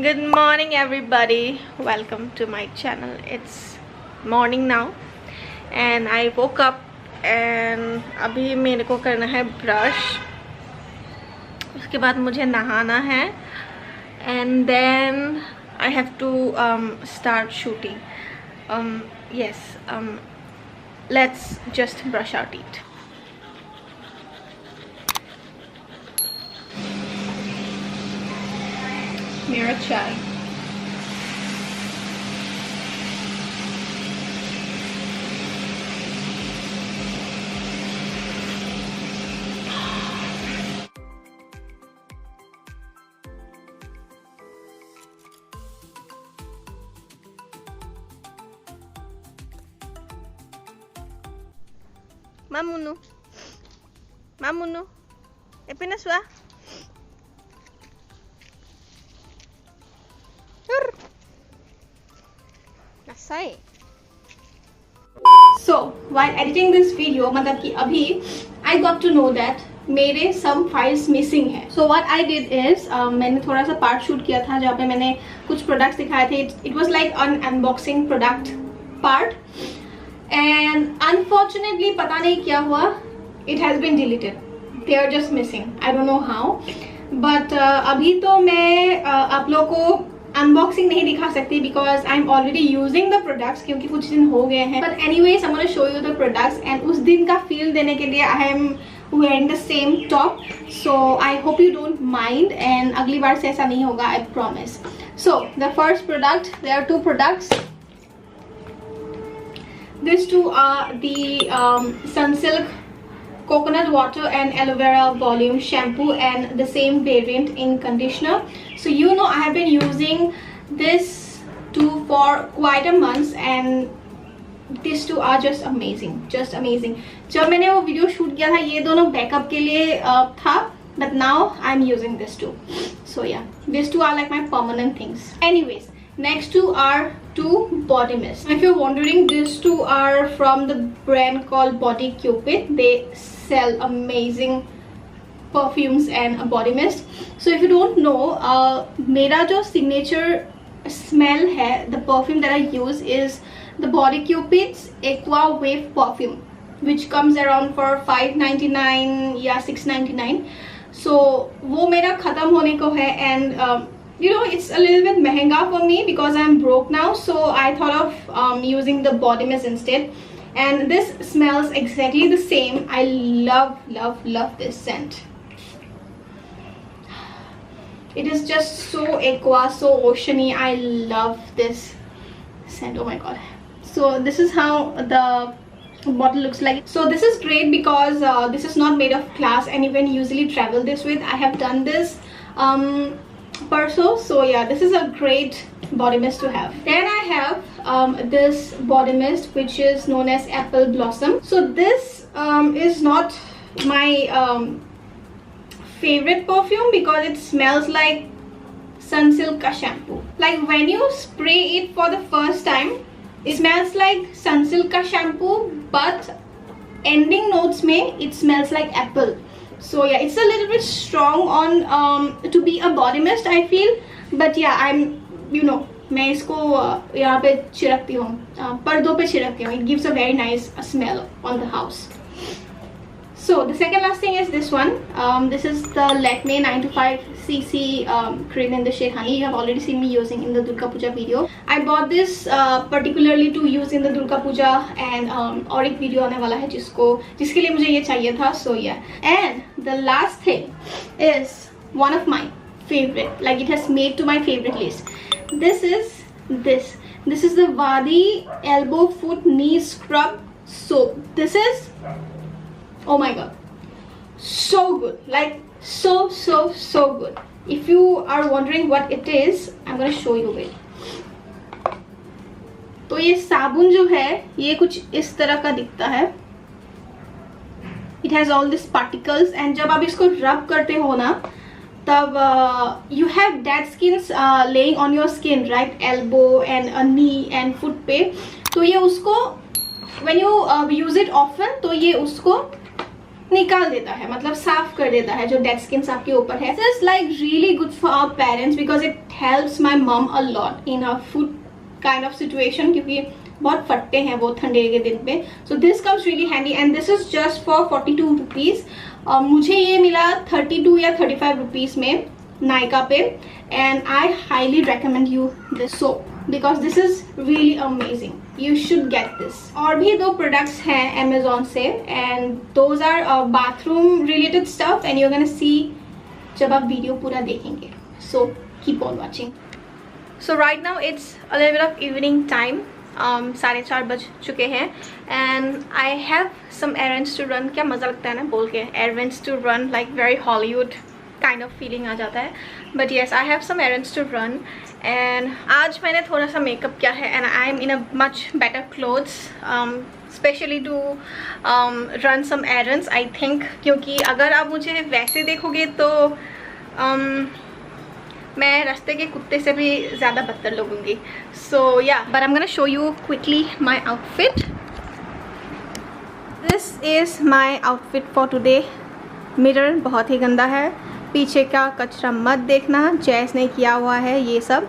Good morning everybody, welcome to my channel. It's morning now and I woke up and अभी मेरे को करना है ब्रश, उसके बाद मुझे नहाना है and then I have to start shooting. Yes, let's just brush our teeth. मेरा चाय Mamunu, Mamunu, epinaswa. So while editing this video, मतलब कि अभी I got to know that मेरे some files missing है. So what I did is मैंने थोड़ा सा part shoot किया था जहाँ पे मैंने कुछ products दिखाए थे. It was like an unboxing product part and unfortunately पता नहीं क्या हुआ, it has been deleted. They are just missing. I don't know how. But अभी तो मैं आप लोगों को अनबॉक्सिंग नहीं दिखा सकती because I'm already using the products क्योंकि कुछ दिन हो गए हैं. But anyways, I'm gonna show you the products and उस दिन का feel देने के लिए I am wearing the same top. So I hope you don't mind and अगली बार से ऐसा नहीं होगा, I promise. So the first product, there are two products. These two are the Sunsilk coconut water and aloe vera volume shampoo and the same variant in conditioner. So you know I have been using this two for quite a month and these two are just amazing, just amazing. जब मैंने वो video shoot किया था ये दोनों backup के लिए था, but now I'm using this too. So yeah, these two are like my permanent things. Anyways, next two are two body mist. If you're wondering, these two are from the brand called Body Cupid. They sell amazing perfumes and body mist. So if you don't know, मेरा जो signature smell है, the perfume that I use is the Body Cupid's Aqua Wave perfume, which comes around for $5.99 या $6.99. So वो मेरा खत्म होने को है and you know it's a little bit महंगा for me because I'm broke now. So I thought of using the body mist instead. And this smells exactly the same. I love this scent. It is just so aqua, so oceany. I love this scent. Oh my god. So this is how the bottle looks like. So this is great because this is not made of glass and you can usually travel this with. I have done this so yeah, this is a great body mist to have. Then I have this body mist which is known as Apple Blossom. So this is not my favorite perfume because it smells like Sunsilk ka shampoo. Like when you spray it for the first time, it smells like Sunsilk ka shampoo, but ending notes mein it smells like apple. So yeah, it's a little bit strong on to be a body mist I feel, but yeah, I'm, you know, मैं इसको यहाँ पे छिड़कती हूँ, पर्दों पे छिड़कती हूँ. It gives a very nice smell on the house. So the second last thing is this one. This is the Lakme 925cc cream in the shade Honey. You have already seen me using in the Durga Puja video. I bought this particularly to use in the Durga Puja and और एक video आने वाला है जिसके लिए मुझे ये चाहिए था. So yeah, and the last thing is one of my favorite, like it has made to my favorite list. This is the Wadi elbow foot knee scrub soap. This is, oh my god, so good, like so good. If you are wondering what it is, I'm gonna show you it. तो ये साबुन जो है ये कुछ इस तरह का दिखता है. It has all these particles and जब आप इसको रब करते हो ना तब you have dead skins laying on your skin, right? Elbow and a knee and foot पे. तो ये उसको when you use it often तो ये उसको निकाल देता है, मतलब साफ कर देता है जो डेड स्किन आपके ऊपर है. This is like really good for our parents because it helps my mom a lot in a food kind of situation, क्योंकि बहुत फटते हैं वो ठंडे के दिन पे. So this comes really handy and this is just for 42 rupees. मुझे ये मिला 32 या 35 रुपीज़ में नायका पे. And I highly recommend you this soap because this is really amazing. You should get this. और भी 2 प्रोडक्ट्स हैं Amazon से and those are bathroom related stuff and you're gonna see जब आप वीडियो पूरा देखेंगे. So keep on watching. So right now it's a little bit of evening time. 4:30 बज चुके हैं and I have some errands to run. क्या मज़ा लगता है ना बोल के errands to run, like very Hollywood kind of feeling आ जाता है. But yes, I have some errands to run and आज मैंने थोड़ा सा मेकअप किया है and I am in a much better clothes especially to run some errands I think, क्योंकि अगर आप मुझे वैसे देखोगे तो मैं रास्ते के कुत्ते से भी ज़्यादा बदतर लगूंगी. So yeah, but I'm gonna show you quickly my outfit. This is my outfit for today. Mirror बहुत ही गंदा है, पीछे का कचरा मत देखना, जैस ने किया हुआ है ये सब.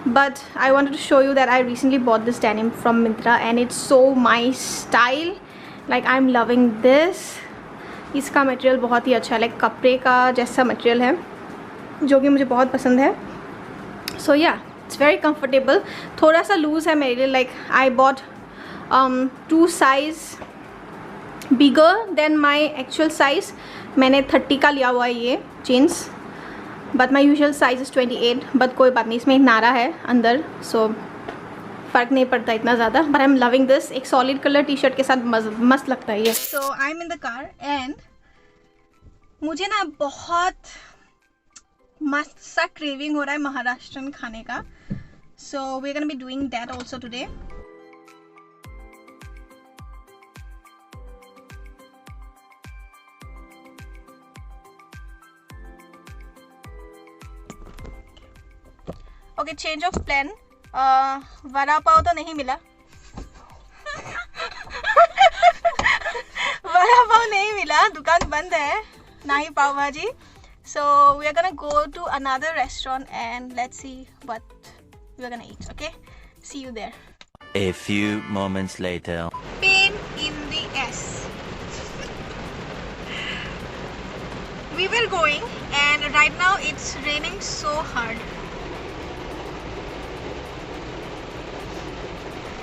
But I want to show you that I recently bought this denim from Myntra and it's so my style. Like I am loving this. इसका मटेरियल बहुत ही अच्छा है, लाइक कपड़े का जैसा मटेरियल है जो कि मुझे बहुत पसंद है. सो या इट्स वेरी कंफर्टेबल. थोड़ा सा लूज़ है मेरे लिए. Like I bought 2 size bigger than my actual size. मैंने 30 का लिया हुआ है ये jeans, but my usual size is 28. बट कोई बात नहीं, इसमें एक नारा है अंदर, सो फ़र्क नहीं पड़ता इतना ज़्यादा. But I am loving this. एक सॉलिड कलर टी शर्ट के साथ मस्त लगता है ये. So I am in the car and मुझे ना बहुत मस्त सा क्रेविंग हो रहा है महाराष्ट्रन खाने का. So we are gonna be doing that also today. Okay, change of plan. Vada pav तो नहीं मिला. वड़ा पाव नहीं मिला, दुकान बंद है, ना ही pav bhaji. So we are gonna go to another restaurant and let's see what we are gonna eat. Okay, see you there. A few moments later. Pain in the ass. We were going and right now it's raining so hard.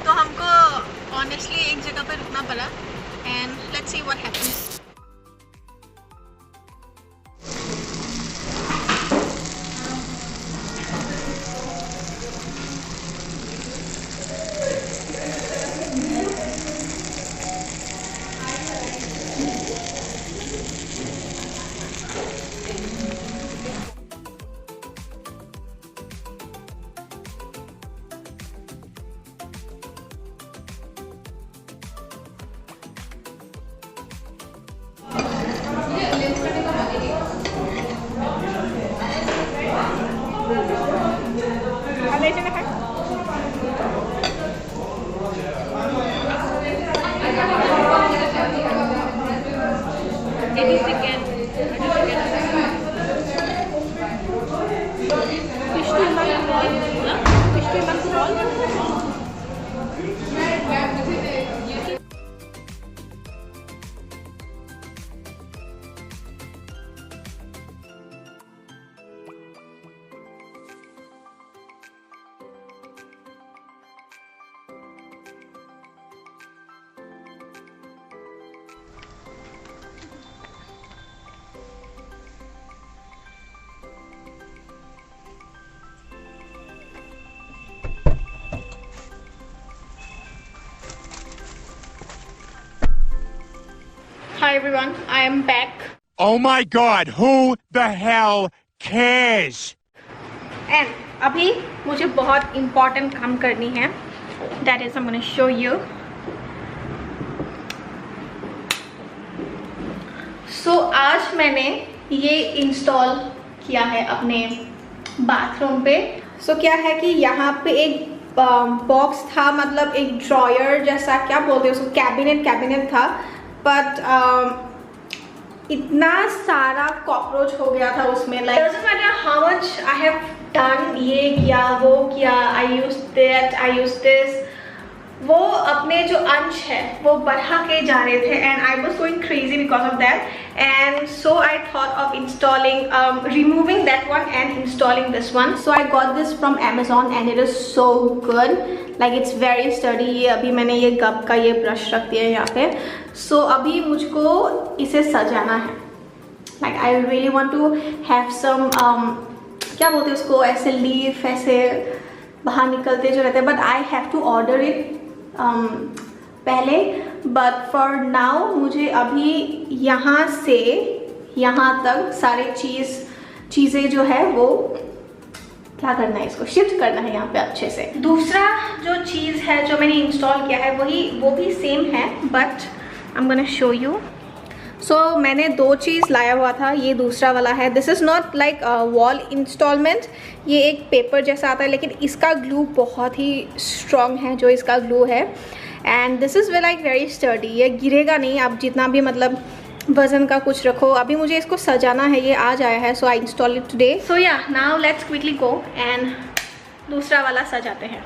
तो हमको honestly एक जगह पर रुकना पड़ा and let's see what happens. Hi everyone, I am back. Oh my God, who the hell cares? And अभी मुझे बहुत important काम करनी है. That is I'm gonna show you. So आज मैंने ये इंस्टॉल किया है अपने बाथरूम पे. So क्या है कि यहाँ पे एक बॉक्स था, मतलब एक ड्रॉयर जैसा, क्या बोलते हैं उसको, कैबिनेट था. बट इतना सारा कॉकरोच हो गया था उसमें। Like doesn't matter how much I have done, ये किया वो किया, I use that, I use this, वो अपने जो अंश है वो बढ़ा के जा रहे थे and I was going crazy because of that. And so I thought of installing removing that one and installing this one. So I got this from Amazon and it is so good, like it's very study. ये अभी मैंने ये गब का ये brush रख दिया है यहाँ पे। सो अभी मुझको इसे सजाना है। Like I really want to have some क्या बोलते हैं उसको, ऐसे लीफ ऐसे बाहर निकलते जो रहते हैं, but I have to order it पहले। बट फॉर नाउ मुझे अभी यहाँ से यहाँ तक सारे चीज़ें जो है वो क्या करना है, इसको शिफ्ट करना है यहाँ पे अच्छे से। दूसरा जो चीज़ है जो मैंने इंस्टॉल किया है वो भी सेम है, but I am gonna show you. So मैंने दो चीज़ लाया हुआ था, ये दूसरा वाला है। This is not like wall installment, ये एक पेपर जैसा आता है, लेकिन इसका ग्लू बहुत ही स्ट्रॉन्ग है जो इसका ग्लू है। And this is like very sturdy, ये गिरेगा नहीं, आप जितना भी मतलब वजन का कुछ रखो। अभी मुझे इसको सजाना है, ये आज आया है, so I install it today. So yeah now let's quickly go and दूसरा वाला सजाते हैं।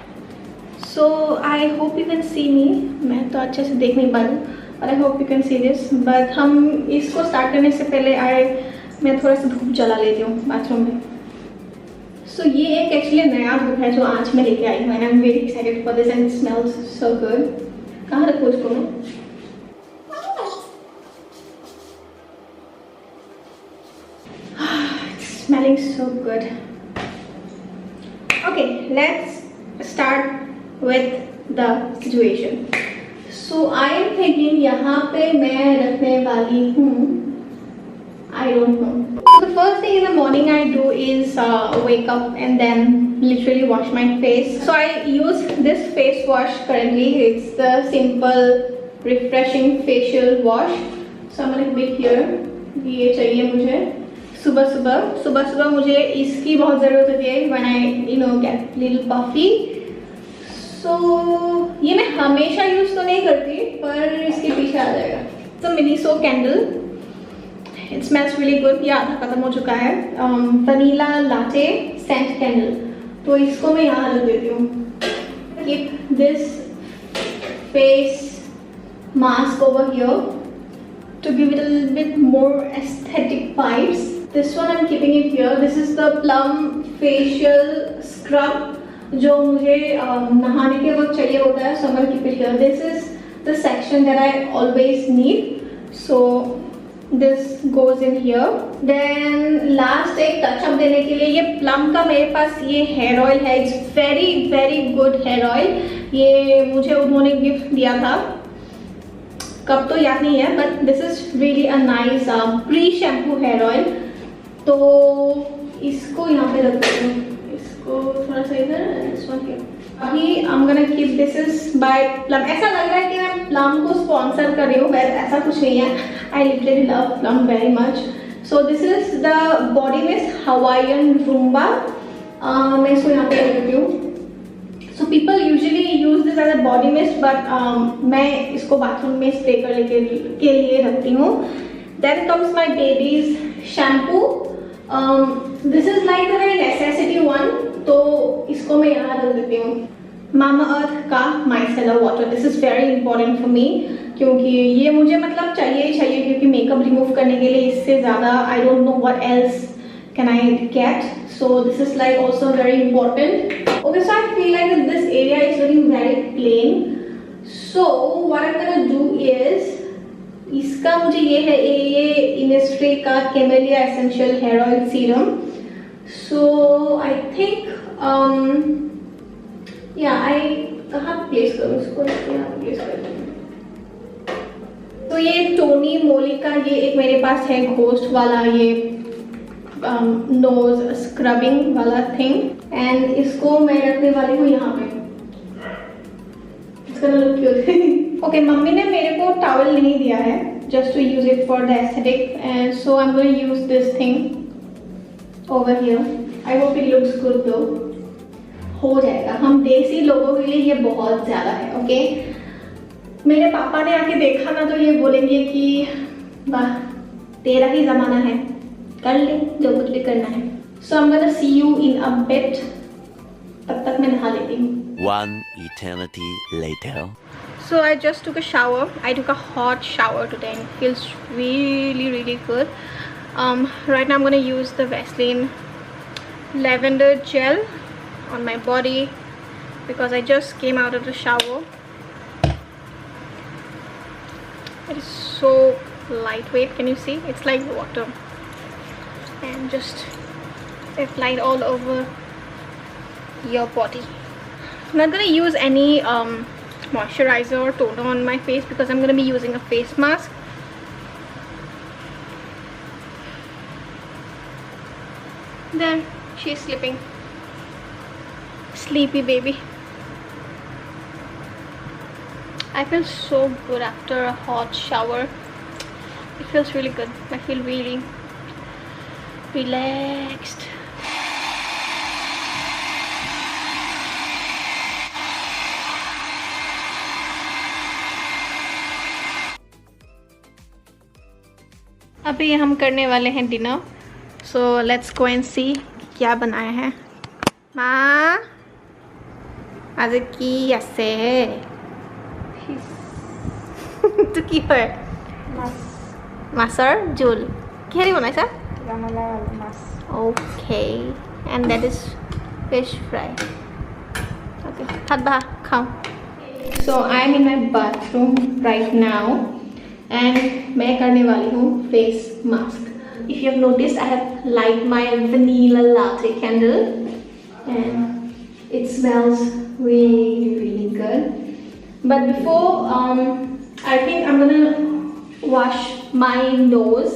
So I hope you can see me, मैं तो अच्छे से देख नहीं पा रही हूँ, और आई hope you can see this. But हम इसको स्टार्ट करने से पहले मैं थोड़ा सा धूप जला लेती हूँ बाथरूम में। सो ये एक एक्चुअली नया धूप है जो आज मैं लेके आई हूँ and I am very excited for this and it smells so good. कहाँ रखूँ इसको मैं? It's smelling so good. Okay, let's start with the situation. So I am thinking यहाँ पे मैं रखने वाली हूँ, I don't know. So the first thing in the morning I do is wake up and then literally wash my face. So I use this face wash currently. It's the simple refreshing facial wash. So I'm gonna put it here. ये चाहिए मुझे सुबह मुझे इसकी बहुत ज़रूरत होती है when I get little puffy. So ये मैं हमेशा यूज़ तो नहीं करती, पर इसके पीछे आ जाएगा। तो Miniso candle, it smells really good. ये आधा खत्म हो चुका है। वनीला लाटे सेंट कैंडल, तो इसको मैं यहाँ रख देती हूँ। Keep this face mask over here to give it a little bit more aesthetic vibes. This one I'm keeping it here. This is the Plum facial scrub जो मुझे नहाने के वक्त चाहिए होता है, so I'm gonna keep it here. This is the section that I always need, so this goes in here. Then last एक touch-up देने के लिए ये Plum का मेरे पास ये hair oil है. It's very very good hair oil. ये मुझे उन्होंने गिफ्ट दिया था, कब तो याद नहीं है, but this is really a nice pre shampoo hair oil. तो इसको यहाँ पे रख देती हूँ, इसको थोड़ा सा इधर। अभी आई am gonna keep this is by plum. ऐसा लग रहा है कि मैं प्लम को स्पॉन्सर कर रही हूँ, बट ऐसा कुछ नहीं है। I literally love plum very much. So this is the body mist Hawaiian rumba. मैं इसको यहाँ पे रख देती हूँ। So people usually use this as a body mist, but मैं इसको बाथरूम में स्प्रे करने के लिए रखती हूँ। Then comes my baby's shampoo. This is like a very necessity one, तो इसको मैं यहाँ रख देती हूँ। Mamaearth का micellar water. This is very important for me, क्योंकि ये मुझे मतलब चाहिए ही चाहिए, क्योंकि मेकअप रिमूव करने के लिए इससे ज़्यादा I don't know what else can I get. So this is like also very important. Okay, so I feel like that this area is looking very plain. So what I'm gonna do is, इसका मुझे ये है, ये Innisfree का Camellia Essential Hair Oil Serum. So I think yeah, I कहाँ place करूँ इसको? यहाँ प्लेस करती हूँ। तो ये टोनी मोली का ये एक मेरे पास है घोस्ट वाला ये नोज स्क्रबिंग वाला थिंग, एंड इसको मैं रखने वाली हूँ यहाँ पे। इसका लुक क्यूट। ओके, मम्मी ने मेरे को टॉवल नहीं दिया है, just to use it for the aesthetic, and so I am going to use this thing over here. I hope it looks good though. हो जाएगा, हम देसी लोगों के लिए ये बहुत ज़्यादा है। ओके, मेरे पापा ने आके देखा ना तो ये बोलेंगे कि वाह तेरा ही ज़माना है, कर ले जो कुछ भी करना है. So I'm gonna see you in a bit. तब तक मैं नहा लेती हूँ. One eternity later. So I just took a shower. I took a hot shower today and it feels really good. Right now I'm gonna use the Vaseline lavender gel on my body because I just came out of the shower. It is so lightweight. Can you see? It's like water, and just applied all over your body. I'm not gonna use any moisturizer or toner on my face because I'm gonna be using a face mask. There, she's sleeping. Sleepy baby. I feel so good after a hot shower. It feels really good. I feel really relaxed. अभी हम करने वाले हैं dinner. So let's go and see क्या बनाया है. माँ आज কি আছে? তো কি হয়? মাছৰ জোল. কিহেৰে বনাইছা? ৰঙালাও আৰু মাছ. Okay, and that is fish fry. Okay, ভাত বাহা খাও. So I'm in my bathroom right now and मैं करने वाली हूँ face mask. If you have noticed, I have light my vanilla latte candle and it smells really good. But before I think I'm gonna wash my nose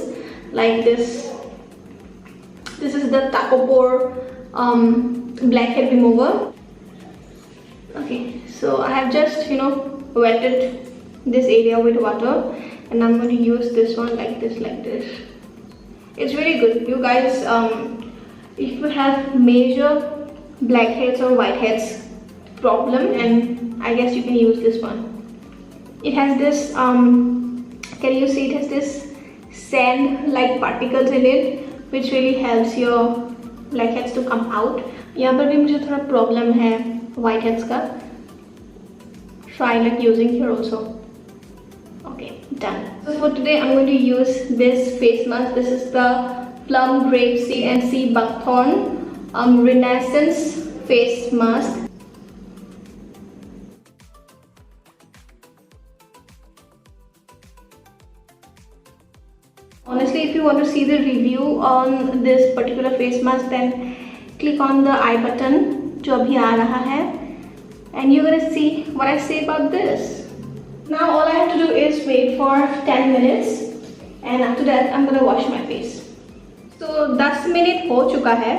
like this. This is the Takopor blackhead remover. Okay, so I have just wetted this area with water and I'm going to use this one like this. It's really good. You guys, if you have major blackheads or whiteheads problem, and I guess you can use this one. It has this can you see it has this sand like particles in it which really helps your blackheads to come out. यहाँ पर भी मुझे थोड़ा problem है whiteheads का, so I like using here also. Okay, done. So for today I'm going to use this face mask. This is the Plum Grape CNC Buckthorn Renaissance face mask. Honestly, if you want to see the review on this particular face mask, then click on the I button जो अभी आ रहा है, and you're gonna see what I say about this. Now all I have to do is wait for 10 minutes and after that I'm gonna wash my face. So 10 minutes हो चुका है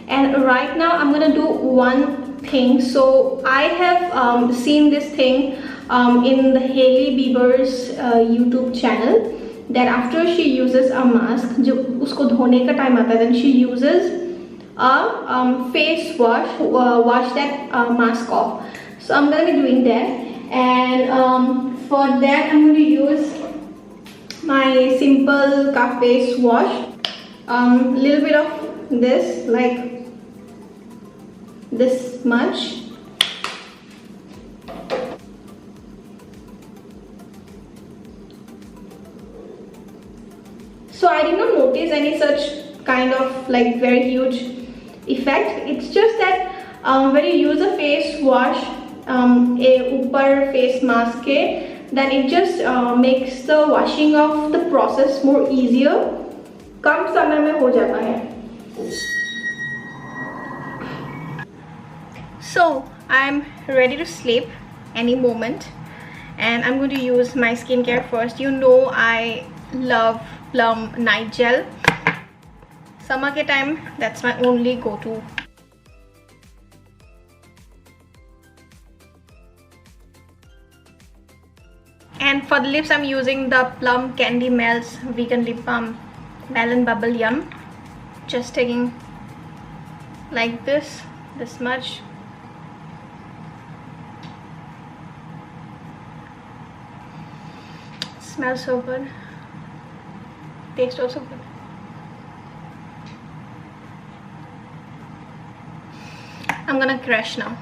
and right now I'm gonna do one thing. So I have seen this thing in the Hailey Bieber's YouTube channel, that after she uses a mask, जो उसको धोने का time आता है, then she uses a face wash, wash that mask off. So I'm gonna be doing that, and for that I'm going to use my simple face wash. Little bit of this, like this much. So I did not notice any such kind of like very huge effect. It's just that when you use a face wash ऊपर face mask के, then it just makes the washing of the process more easier. कम समय में हो जाता है. So I'm ready to sleep any moment, and I'm going to use my skincare first. You know I love Plum night gel. Summer के time that's my only go-to. And for the lips I'm using the Plum Candy Melts Vegan Lip Balm Melon Bubble Yum. Just taking like this much. Smells so good. Taste also good. I'm gonna crush now.